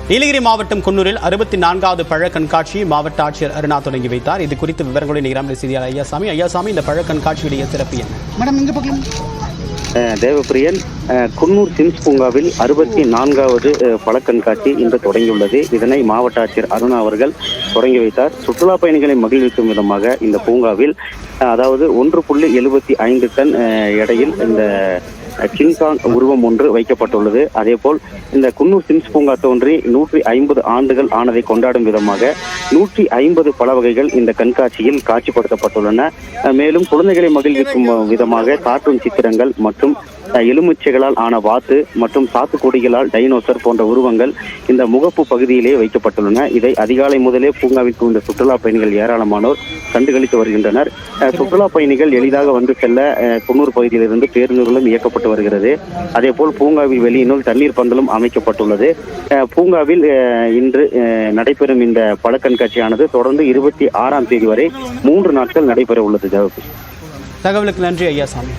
நீலகிரி மாவட்டம் குன்னூரில் 64வது பழ கண்காட்சியை மாவட்ட ஆட்சியர் அருணா தொடங்கி வைத்தார். இது குறித்த விவரங்களை நிகரான செய்தியாளர் ஐயாசாமி, இந்த பழ கண்காட்சியுடைய சிறப்பு என்ன? தேவப்பிரியன், குன்னூர் சிம்ஸ் பூங்காவில் 64வது பழ கண்காட்சி இன்று தொடங்கியுள்ளது. இதனை மாவட்ட ஆட்சியர் அருணா அவர்கள் தொடங்கி வைத்தார். சுற்றுலா பயணிகளை மகிழ்விக்கும் விதமாக இந்த பூங்காவில் அதாவது 1.75 டன் எடையில் இந்த கிங்காங் உருவம் ஒன்று வைக்கப்பட்டுள்ளது. அதேபோல் இந்த குன்னூர் சிம்ஸ் பூங்கா தோன்றி 150 ஆண்டுகள் ஆனதை கொண்டாடும் விதமாக 150 பல வகைகள் இந்த கண்காட்சியில் காட்சிப்படுத்தப்பட்டுள்ளன. மேலும் குழந்தைகளை மகிழ்விக்கும் விதமாக கார்ட்டூன் சித்திரங்கள் மற்றும் எலுமிச்சைகளால் ஆன வாத்து மற்றும் சாத்துக்குடிகளால் டைனோசர் போன்ற உருவங்கள் இந்த முகப்பு பகுதியிலேயே வைக்கப்பட்டுள்ளன. இதை அதிகாலை முதலே பூங்காவில் குவிந்த சுற்றுலா பயணிகள் ஏராளமானோர் கண்டுகளித்து வருகின்றனர். சுற்றுலா பயணிகள் எளிதாக வந்து செல்ல குன்னூர் பகுதியிலிருந்து பேருந்துகளும் இயக்கப்பட்டு வருகிறது. அதேபோல் பூங்காவில் வெளியினுள் தண்ணீர் பந்தலும் அமைக்கப்பட்டுள்ளது. பூங்காவில் இன்று நடைபெறும் இந்த பழ கண்காட்சியானது தொடர்ந்து 26ஆம் தேதி வரை 3 நாட்கள் நடைபெற உள்ளது. தகவலுக்கு நன்றி ஐயாசாமி.